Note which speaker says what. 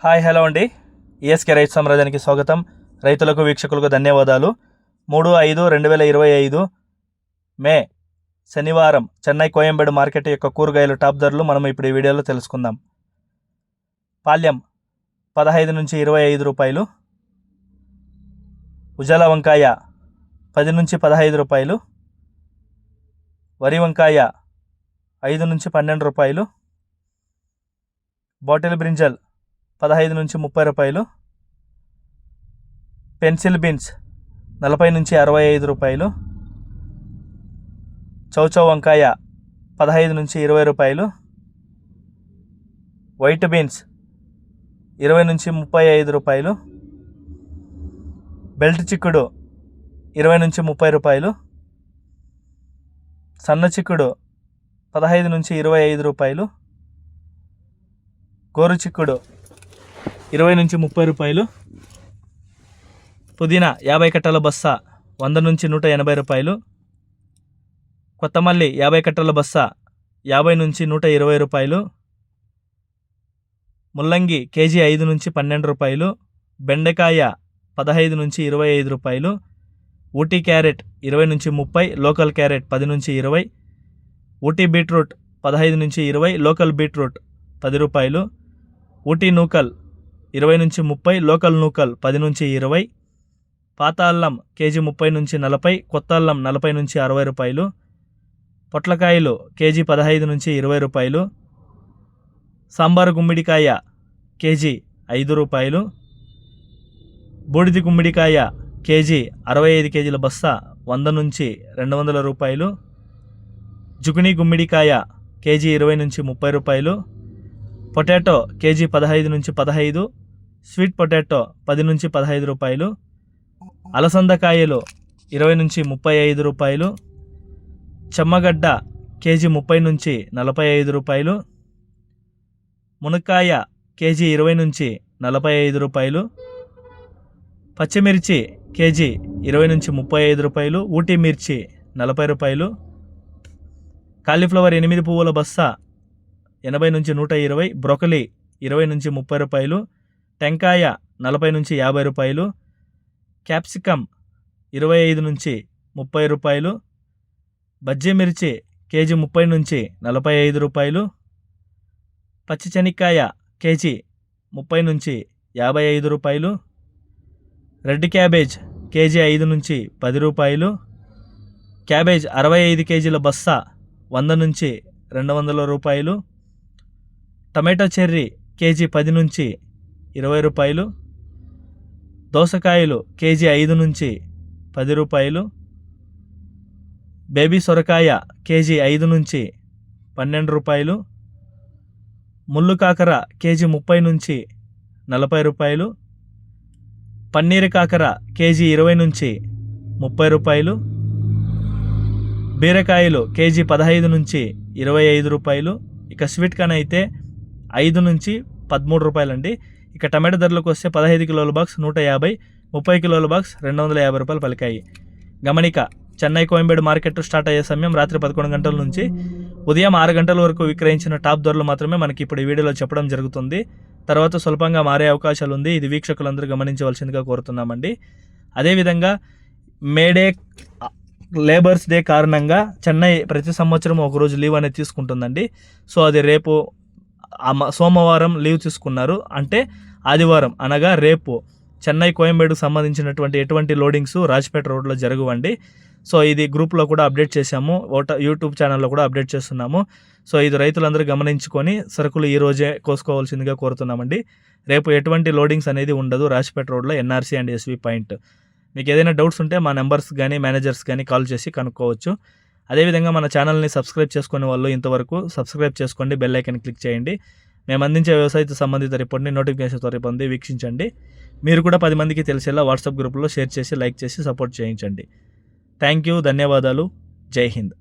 Speaker 1: Hi hello అండి. ESK రైతు సామ్రాజ్యానికి స్వాగతం. రైతులకు వీక్షకులకు ధన్యవాదాలు. 3/5/2025 మే శనివారం చెన్నై కోయంబేడు మార్కెట్ యొక్క కూరగాయలు టాప్ ధరలు మనం ఇప్పుడు ఈ వీడియోలో తెలుసుకుందాం. పాల్యం 15 నుంచి 25 రూపాయలు, ఉజాల వంకాయ 10 నుంచి 15 రూపాయలు, వరి వంకాయ 5 నుంచి 12 రూపాయలు, బాటిల్ బ్రింజల్ 15 నుంచి 30 రూపాయలు, పెన్సిల్ బీన్స్ 40 నుంచి 65 రూపాయలు, చౌచౌ వంకాయ 15 నుంచి 20 రూపాయలు, వైట్ బీన్స్ 20 నుంచి 35 రూపాయలు, బెల్ట్ చిక్కుడు 20 నుంచి 30 రూపాయలు, సన్న చిక్కుడు 15 నుంచి 25 రూపాయలు, గోరు చిక్కుడు 20 నుంచి 30 రూపాయలు, పుదీనా 50 కట్టల బస్తా 100 నుంచి 180 రూపాయలు, కొత్తమల్లి 50 కట్టల బస్తా 50 నుంచి 120 రూపాయలు, ముల్లంగి కేజీ 5 నుంచి 12 రూపాయలు, బెండకాయ 15 నుంచి 25 రూపాయలు, ఊటీ క్యారెట్ 20 నుంచి 30, లోకల్ క్యారెట్ 10 నుంచి 20, ఊటీ బీట్రూట్ 15 నుంచి 20, లోకల్ బీట్రూట్ 10 రూపాయలు, ఊటీ నూకల్ 20 నుంచి 30, లోకల్ నూకల్ 10 నుంచి 20, పాత అల్లం కేజీ 30 నుంచి 40, కొత్త అల్లం 40 నుంచి 60 రూపాయలు, పొట్లకాయలు కేజీ 15 నుంచి 20 రూపాయలు, సాంబారు గుమ్మిడికాయ కేజీ 5 రూపాయలు, బూడిది గుమ్మిడికాయ కేజీ 65 కేజీల బస్తా 100 నుంచి 200 రూపాయలు, జుగుని గుమ్మిడికాయ కేజీ 20 నుంచి 30 రూపాయలు, పొటాటో కేజీ 15 నుంచి 15, స్వీట్ పొటాటో 10 నుంచి 15 రూపాయలు, అలసందకాయలు 20 నుంచి 35 రూపాయలు, చెమ్మగడ్డ కేజీ 30 నుంచి 45 రూపాయలు, మునక్కాయ కేజీ 20 నుంచి 45 రూపాయలు, పచ్చిమిర్చి కేజీ 20 నుంచి 35 రూపాయలు, ఊటీ మిర్చి 40 రూపాయలు, కాలీఫ్లవర్ 8 పువ్వుల బస్తా 80 నుంచి 120, బ్రోకలీ 20 నుంచి 30 రూపాయలు, టెంకాయ 40 నుంచి 50 రూపాయలు, క్యాప్సికమ్ 25 నుంచి 30 రూపాయలు, బజ్జీ మిర్చి కేజీ 30 నుంచి 45 రూపాయలు, పచ్చి శనక్కాయ కేజీ 30 నుంచి 55 రూపాయలు, రెడ్ క్యాబేజ్ కేజీ 5 నుంచి 10 రూపాయలు, క్యాబేజ్ 65 కేజీల బస్తా 100 నుంచి 200 రూపాయలు, టమాటో చెర్రీ కేజీ 10 నుంచి 20 రూపాయలు, దోసకాయలు కేజీ 5 నుంచి 10 రూపాయలు, బేబీ సొరకాయ కేజీ 5 నుంచి 12 రూపాయలు, ముళ్ళు కాకర కేజీ 30 నుంచి 40 రూపాయలు, పన్నీర్ కాకర కేజీ 20 నుంచి 30 రూపాయలు, బీరకాయలు కేజీ 15 నుంచి 25 రూపాయలు. ఇక స్వీట్ కార్న్ అయితే 5 నుంచి 13 రూపాయలండి. ఇక టమాటో ధరలకు వస్తే 15 కిలోల బాక్స్ 150, 30 కిలోల బాక్స్ 250 రూపాయలు పలికాయి. గమనిక, చెన్నై కోయంబేడు మార్కెట్ స్టార్ట్ అయ్యే సమయం రాత్రి 11 గంటల నుంచి ఉదయం 6 గంటల వరకు విక్రయించిన టాప్ ధరలు మాత్రమే మనకి ఇప్పుడు ఈ వీడియోలో చెప్పడం జరుగుతుంది. తర్వాత స్వల్పంగా మారే అవకాశాలు ఉంది. ఇది వీక్షకులందరూ గమనించవలసిందిగా కోరుతున్నామండి. అదేవిధంగా మేడే లేబర్స్ డే కారణంగా చెన్నై ప్రతి సంవత్సరం ఒకరోజు లీవ్ అనేది తీసుకుంటుందండి. సో అది రేపు సోమవారం లీవ్ తీసుకున్నారు, అంటే ఆదివారం అనగా రేపు చెన్నై కోయంబేడుకు సంబంధించినటువంటి ఎటువంటి లోడింగ్స్ రాజ్పేట రోడ్లో జరగవండి. సో ఇది గ్రూప్లో కూడా అప్డేట్ చేశాము, యూట్యూబ్ ఛానల్లో కూడా అప్డేట్ చేస్తున్నాము. సో ఇది రైతులందరూ గమనించుకొని సరుకులు ఈ రోజే కోసుకోవాల్సిందిగా కోరుతున్నామండి. రేపు ఎటువంటి లోడింగ్స్ అనేది ఉండదు రాజ్పేట రోడ్లో ఎన్ఆర్సీ అండ్ ఎస్వి పాయింట్. మీకు ఏదైనా డౌట్స్ ఉంటే మా నెంబర్స్ కానీ మేనేజర్స్ కానీ కాల్ చేసి కనుక్కోవచ్చు. అదేవిధంగా మన ఛానల్ని సబ్స్క్రైబ్ చేసుకునే వాళ్ళు ఇంతవరకు సబ్స్క్రైబ్ చేసుకోండి, బెల్ ఐకాన్ క్లిక్ చేయండి. మేము అందించే వ్యవసాయ సంబంధిత రిపోర్ట్ని నోటిఫికేషన్ ద్వారా పొంది వీక్షించండి. మీరు కూడా 10 మందికి తెలిసేలా వాట్సాప్ గ్రూప్లో షేర్ చేసి లైక్ చేసి సపోర్ట్ చేయించండి. థ్యాంక్ యూ, ధన్యవాదాలు, జై హింద్.